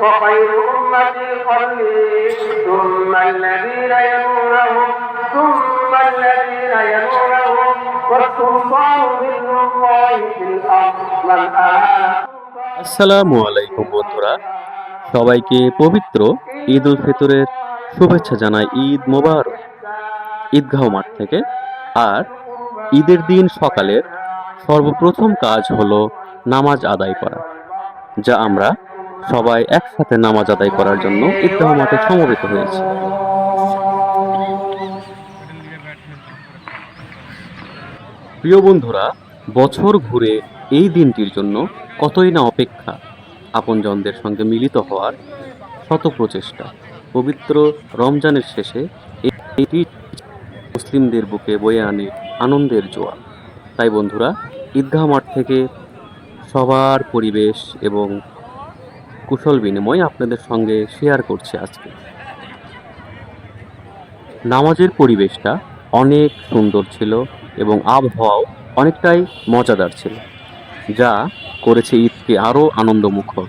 وخير أمتي قرني ثم الذين يلونهم ثم الذين يلونهم والسلطان من الله في الأرض من أعان। আসসালামু আলাইকুম বন্ধুরা, সবাইকে পবিত্র ঈদ উল ফিতরের শুভেচ্ছা জানাই। ঈদ মোবারক। ঈদগাহ মাঠ থেকে। আর ঈদের দিন সকালের সর্বপ্রথম কাজ হলো নামাজ আদায় করা, যা আমরা সবাই একসাথে নামাজ আদায় করার জন্য ঈদগাহ মাঠে সমবেত হয়েছি। প্রিয় বন্ধুরা, বছর ঘুরে এই দিনটির জন্য কতই না অপেক্ষা, আপনজনদের সঙ্গে মিলিত হওয়ার শত প্রচেষ্টা। পবিত্র রমজানের শেষে এটি মুসলিমদের বুকে বয়ে আনে আনন্দের জোয়ার। তাই বন্ধুরা, ঈদগাহ মাঠ থেকে সবার পরিবেশ এবং কুশল বিনিময় আপনাদের সঙ্গে শেয়ার করছি আজকে। নামাজের পরিবেশটা অনেক সুন্দর ছিল এবং আবহাওয়াও অনেকটাই মজাদার ছিল, যা করেছে ঈদকে আরও আনন্দমুখর।